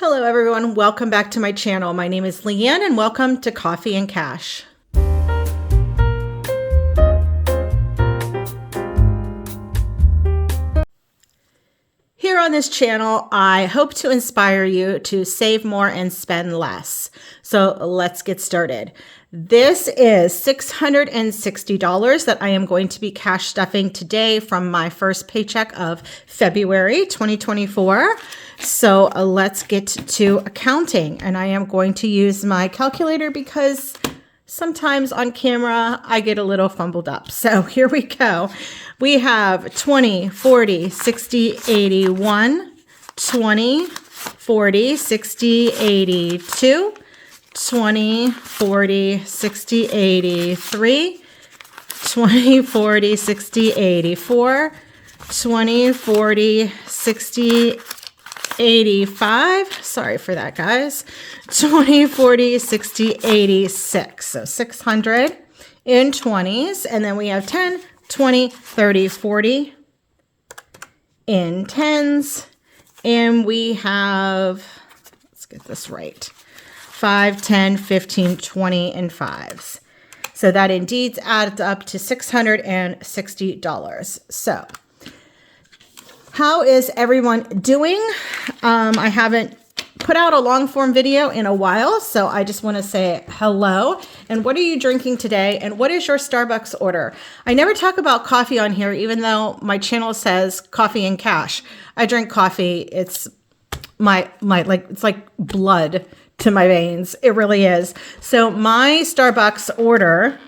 Hello everyone, welcome back to my channel. My name is Leanne and welcome to Coffee and Cash. Here on this channel, I hope to inspire you to save more and spend less. So let's get started. This is $660 that I am going to be cash stuffing today from my first paycheck of February 2024. So let's get to accounting, and I am going to use my calculator because sometimes on camera I get a little fumbled up. So here we go. We have 20, 40, 60, 81, 20, 40, 60, 82, 20, 40, 60, 83, 20, 40, 60, 84, 20, 40, 60, 85. Sorry for that, guys. 20, 40, 60, 86. So 600 in 20s. And then we have 10, 20, 30, 40 in 10s. And we have, let's get this right, 5, 10, 15, 20 in 5s. So that indeed adds up to $660. So how is everyone doing? I haven't put out a long form video in a while, so I just want to say hello. And what are you drinking today? And what is your Starbucks order? I never talk about coffee on here, even though my channel says Coffee and Cash. I drink coffee. It's it's like blood to my veins. It really is. So my Starbucks order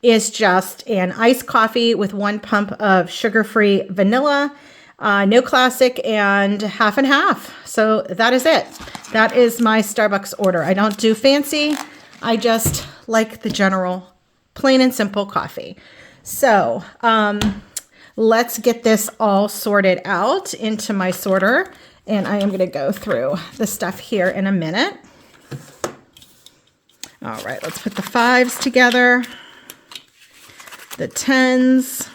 is just an iced coffee with 1 pump of sugar-free vanilla, no classic, and half and half. So that is it. That is my Starbucks order. I don't do fancy. I just like the general plain and simple coffee. So let's get this all sorted out into my sorter. And I am going to go through the stuff here in a minute. All right, let's put the 5s together, the 10s,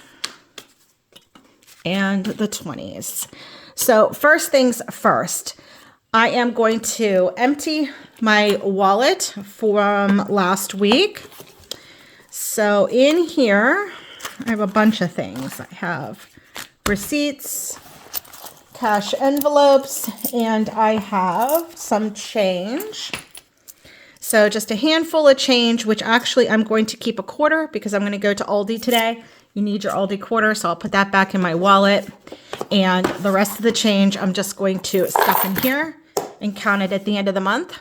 and the 20s. So first things first, I am going to empty my wallet from last week. So in here, I have a bunch of things. I have receipts, cash envelopes, and I have some change. So just a handful of change, which actually I'm going to keep a quarter because I'm going to go to Aldi today. You need your Aldi quarter, so I'll put that back in my wallet. And the rest of the change, I'm just going to stuff in here and count it at the end of the month.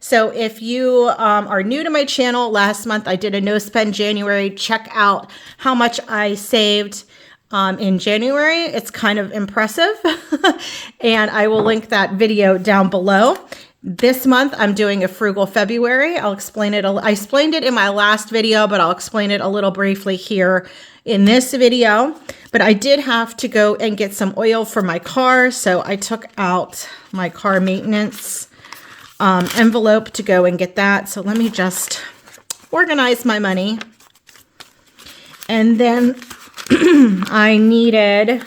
So if you are new to my channel, last month I did a no spend January. Check out how much I saved in January. It's kind of impressive. And I will link that video down below. This month, I'm doing a Frugal February. I'll explain it. I explained it in my last video, but I'll explain it a little briefly here in this video. But I did have to go and get some oil for my car, so I took out my car maintenance envelope to go and get that. So let me just organize my money. And then I needed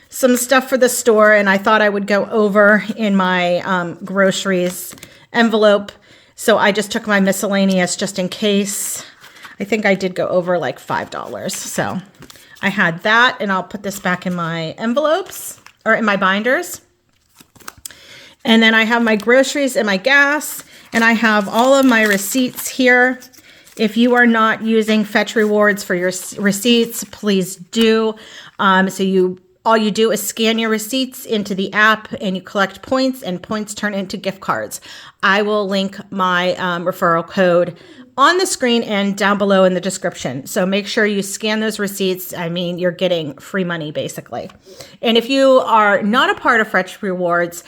some stuff for the store, and I thought I would go over in my groceries envelope. So I just took my miscellaneous just in case. I think I did go over like $5. So I had that, and I'll put this back in my envelopes or in my binders. And then I have my groceries and my gas, and I have all of my receipts here. If you are not using Fetch Rewards for your receipts, please do. All you do is scan your receipts into the app and you collect points, and points turn into gift cards. I will link my referral code on the screen and down below in the description. So make sure you scan those receipts. I mean, you're getting free money basically. And if you are not a part of Fetch Rewards,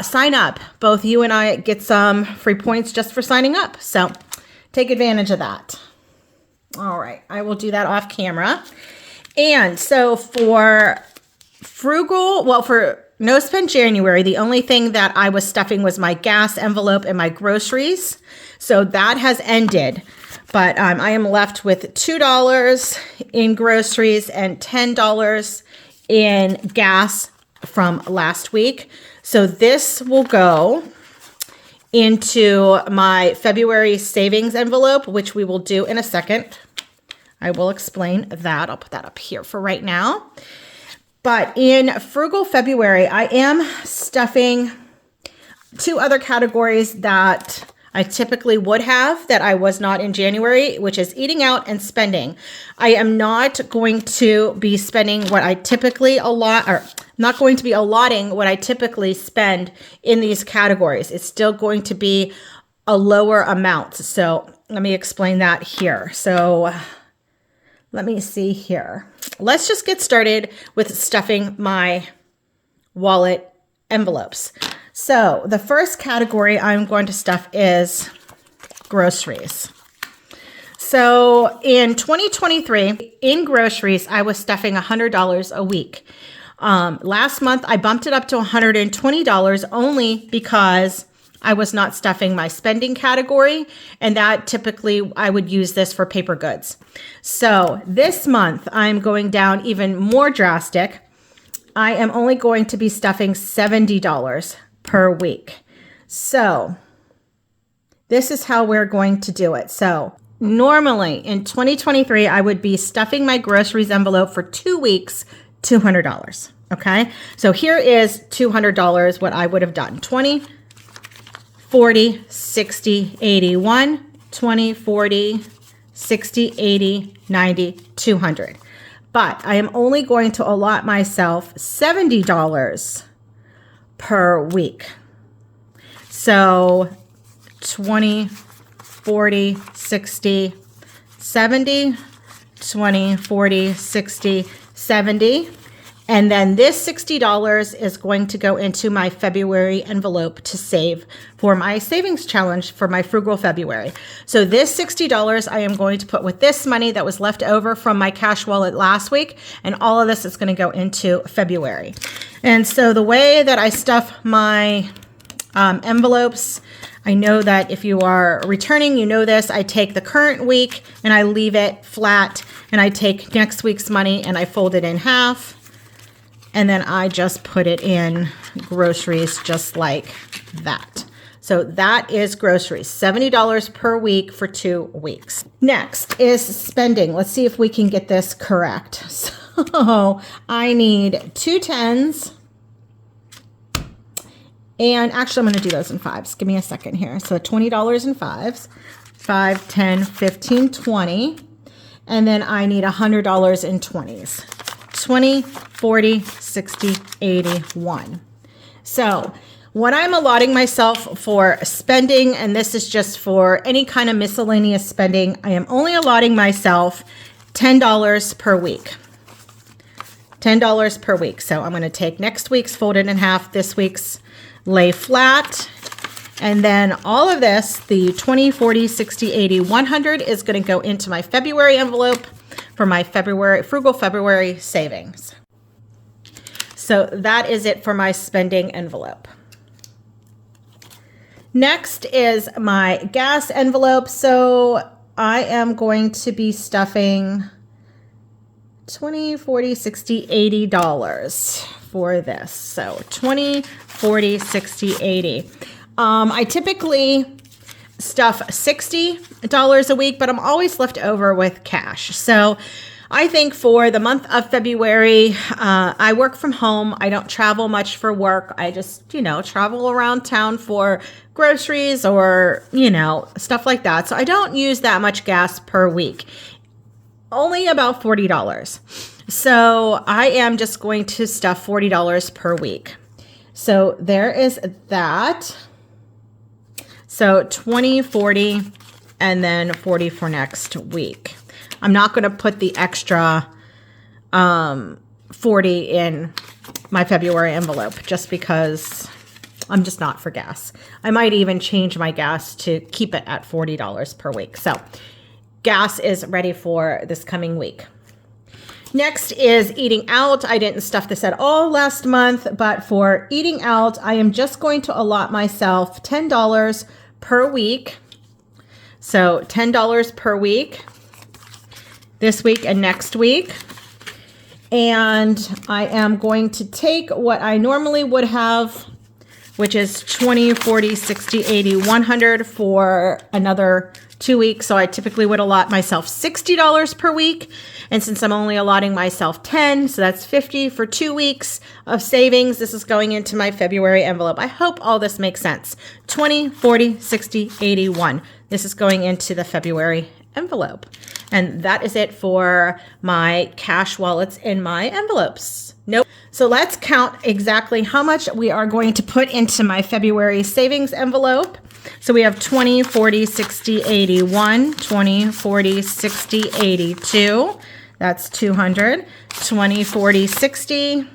sign up. Both you and I get some free points just for signing up. So take advantage of that. All right, I will do that off camera. And so for no spend January, the only thing that I was stuffing was my gas envelope and my groceries. So that has ended, but I am left with $2 in groceries and $10 in gas from last week. So this will go into my February savings envelope, which we will do in a second. I will explain that. I'll put that up here for right now. But in Frugal February, I am stuffing two other categories that I typically would have that I was not in January, which is eating out and spending. I am not going to be spending what I typically not going to be allotting what I typically spend in these categories. It's still going to be a lower amount. So let me explain that here. So let me see here. Let's just get started with stuffing my wallet envelopes. So the first category I'm going to stuff is groceries. So in 2023, in groceries, I was stuffing $100 a week. Last month, I bumped it up to $120 only because I was not stuffing my spending category, and that typically I would use this for paper goods. So this month, I'm going down even more drastic. I am only going to be stuffing $70 per week. So this is how we're going to do it. So normally in 2023, I would be stuffing my groceries envelope for 2 weeks, $200. Okay. So here is $200, what I would have done. 20, 40, 60, 81, 20, 40, 60, 80, 90, 200. But I am only going to allot myself $70 per week. So 20, 40, 60, 70, 20, 40, 60, 70. And then this $60 is going to go into my February envelope to save for my savings challenge for my Frugal February. So this $60 I am going to put with this money that was left over from my cash wallet last week. And all of this is going to go into February. And so the way that I stuff my envelopes, I know that if you are returning, you know this. I take the current week and I leave it flat. And I take next week's money and I fold it in half. And then I just put it in groceries just like that. So that is groceries, $70 per week for 2 weeks. Next is spending. Let's see if we can get this correct. So I need 2 tens. And actually, I'm going to do those in fives. Give me a second here. So $20 in fives, 5, 10, 15, 20. And then I need $100 in 20s. 20, 40, 60, 81. So what I'm allotting myself for spending, and this is just for any kind of miscellaneous spending, I am only allotting myself $10 per week. $10 per week. So I'm going to take next week's, fold it in half, this week's lay flat. And then all of this, the 20, 40, 60, 80, 100 is going to go into my February envelope for my Frugal February savings. So that is it for my spending envelope. Next is my gas envelope. So I am going to be stuffing $20, $40, $60, $80 for this. So 20, 40, 60, 80. I typically stuff $60 a week, but I'm always left over with cash. So I think for the month of February, I work from home. I don't travel much for work. I just, travel around town for groceries or, stuff like that. So I don't use that much gas per week, only about $40. So I am just going to stuff $40 per week. So there is that. So 20, 40, and then 40 for next week. I'm not going to put the extra 40 in my February envelope just because I'm just not for gas. I might even change my gas to keep it at $40 per week. So gas is ready for this coming week. Next is eating out. I didn't stuff this at all last month, but for eating out, I am just going to allot myself $10 per week. So $10 per week this week and next week. And I am going to take what I normally would have which is 20, 40, 60, 80, 100 for another 2 weeks. So I typically would allot myself $60 per week. And since I'm only allotting myself 10, so that's 50 for 2 weeks of savings. This is going into my February envelope. I hope all this makes sense. 20, 40, 60, 81. This is going into the February envelope. And that is it for my cash wallets in my envelopes. Nope. So let's count exactly how much we are going to put into my February savings envelope. So we have 20, 40, 60, 81, 20, 40, 60, 82. That's 200. 20, 40, 60,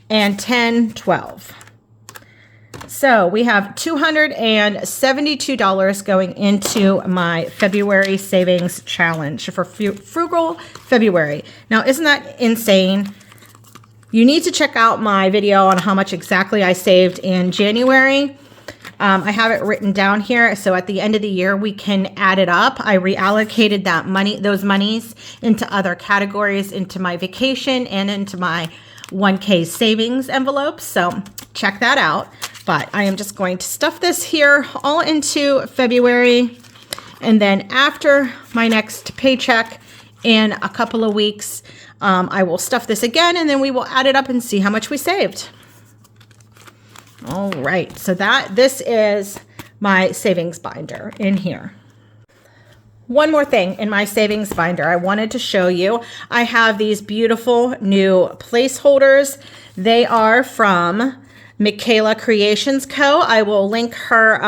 and 10, 12. So we have $272 going into my February savings challenge for Frugal February. Now, isn't that insane? You need to check out my video on how much exactly I saved in January. I have it written down here. So at the end of the year, we can add it up. I reallocated those monies into other categories, into my vacation and into my 1K savings envelope. So check that out. But I am just going to stuff this here all into February. And then after my next paycheck in a couple of weeks, I will stuff this again, and then we will add it up and see how much we saved. All right, so this is my savings binder in here. One more thing in my savings binder I wanted to show you. I have these beautiful new placeholders. They are from Michaela Creations Co. I will link her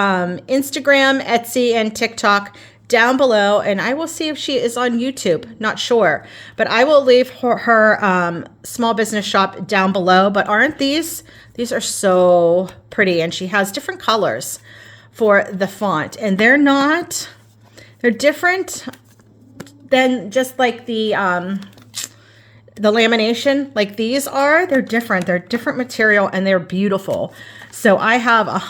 Instagram, Etsy, and TikTok down below, and I will see if she is on YouTube. Not sure, but I will leave her small business shop down below. But aren't these are so pretty, and she has different colors for the font, and they're different than just like the lamination like these are. They're different material, and they're beautiful. So I have a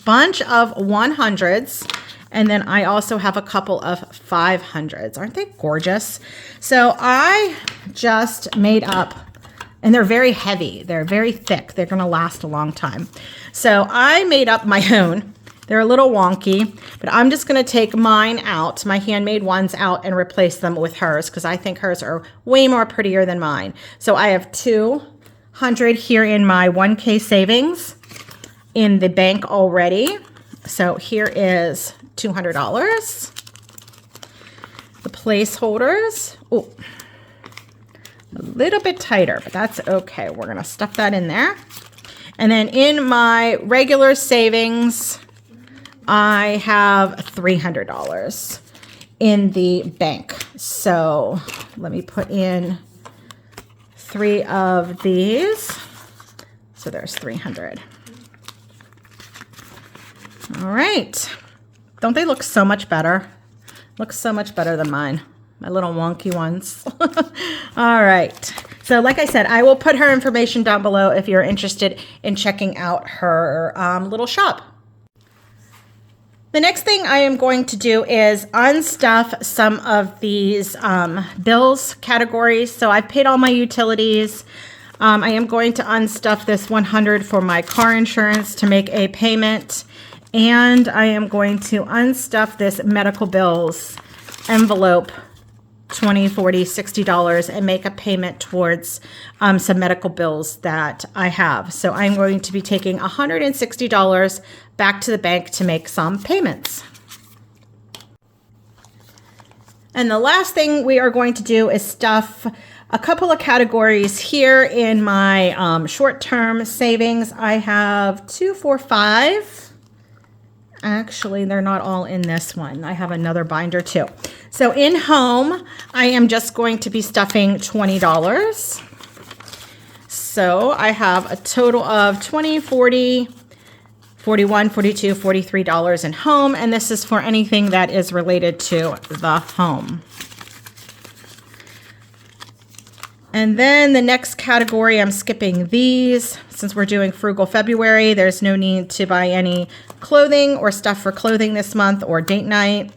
bunch of 100s, and then I also have a couple of 500s. Aren't they gorgeous? So I just made up, and they're very heavy. They're very thick. They're going to last a long time. So I made up my own. They're a little wonky, but I'm just going to take mine out, my handmade ones out, and replace them with hers because I think hers are way more prettier than mine. So I have 200 here in my 1K savings in the bank already. So here is $200. The placeholders, oh, a little bit tighter, but that's okay. We're going to stuff that in there. And then in my regular savings, I have $300 in the bank. So let me put in 3 of these. So there's 300. All right. Don't they look so much better? Looks so much better than mine. My little wonky ones. All right. So like I said, I will put her information down below if you're interested in checking out her little shop. The next thing I am going to do is unstuff some of these bills categories. So I've paid all my utilities. I am going to unstuff this 100 for my car insurance to make a payment. And I am going to unstuff this medical bills envelope, $20, $40, $60, and make a payment towards some medical bills that I have. So I'm going to be taking $160 back to the bank to make some payments. And the last thing we are going to do is stuff a couple of categories here in my short-term savings. I have 2, 4, 5. Actually, they're not all in this one. I have another binder too. So in home, I am just going to be stuffing $20. So I have a total of $20, $40, $41, $42, $43 in home. And this is for anything that is related to the home. And then the next category, I'm skipping these. Since we're doing Frugal February, there's no need to buy any clothing or stuff for clothing this month or date night.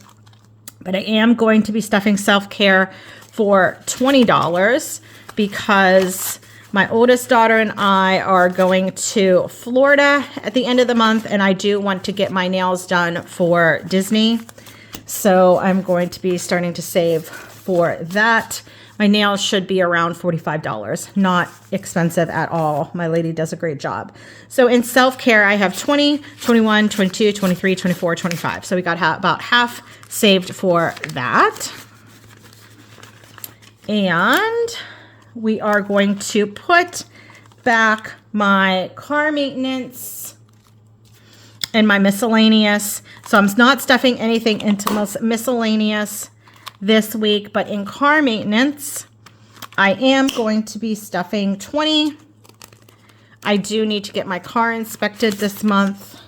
But I am going to be stuffing self-care for $20 because My oldest daughter and I are going to Florida at the end of the month, and I do want to get my nails done for Disney. So I'm going to be starting to save for that. My nails should be around $45. Not expensive at all. My lady does a great job. So in self-care, I have 20, 21, 22, 23, 24, 25. So we got about half saved for that. And we are going to put back my car maintenance and my miscellaneous. So I'm not stuffing anything into miscellaneous this week, but in car maintenance, I am going to be stuffing 20. I do need to get my car inspected this month,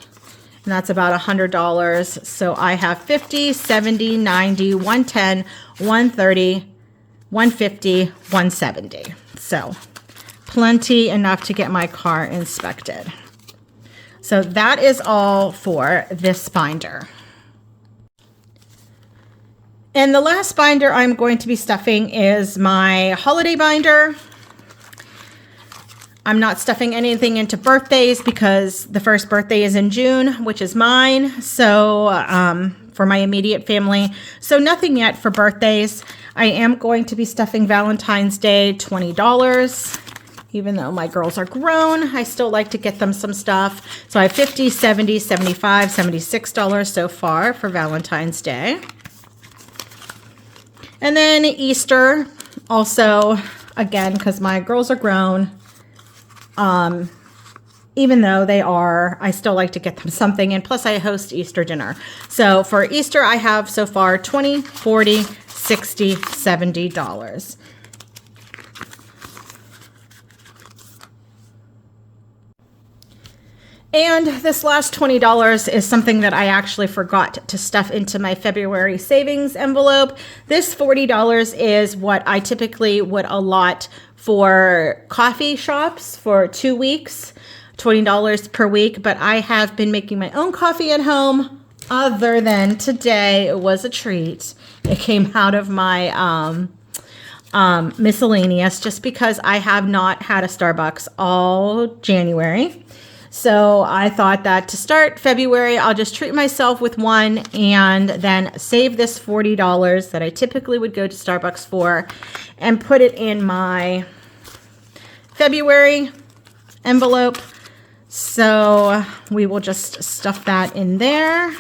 and that's about $100. So I have 50, 70, 90, 110, 130, 150, 170. So plenty enough to get my car inspected. So that is all for this binder. And the last binder I'm going to be stuffing is my holiday binder. I'm not stuffing anything into birthdays because the first birthday is in June, which is mine. So for my immediate family. So nothing yet for birthdays. I am going to be stuffing Valentine's Day, $20. Even though my girls are grown, I still like to get them some stuff. So I have $50, $70, $75, $76 so far for Valentine's Day. And then Easter, also, again, because my girls are grown, even though they are, I still like to get them something. And plus, I host Easter dinner. So for Easter, I have so far $20, $40, $60, $70. And this last $20 is something that I actually forgot to stuff into my February savings envelope. This $40 is what I typically would allot for coffee shops for 2 weeks, $20 per week. But I have been making my own coffee at home. Other than today, it was a treat. It came out of my miscellaneous just because I have not had a Starbucks all January. So I thought that to start February, I'll just treat myself with one and then save this $40 that I typically would go to Starbucks for and put it in my February envelope. So we will just stuff that in there.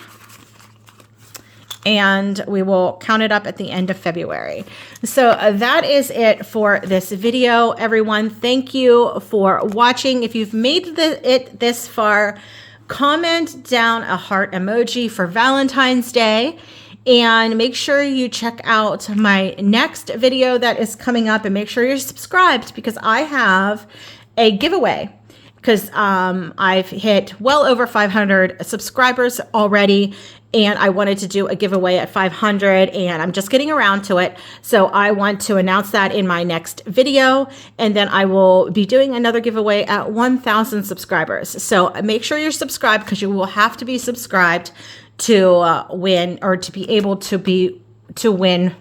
And we will count it up at the end of February. So that is it for this video, everyone. Thank you for watching. If you've made it this far, comment down a heart emoji for Valentine's Day. And make sure you check out my next video that is coming up. And make sure you're subscribed because I have a giveaway. Because I've hit well over 500 subscribers already. And I wanted to do a giveaway at 500 and I'm just getting around to it. So I want to announce that in my next video. And then I will be doing another giveaway at 1,000 subscribers. So make sure you're subscribed because you will have to be subscribed to win or to be able to win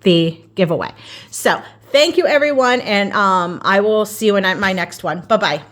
the giveaway. So thank you everyone. And I will see you in my next one. Bye-bye.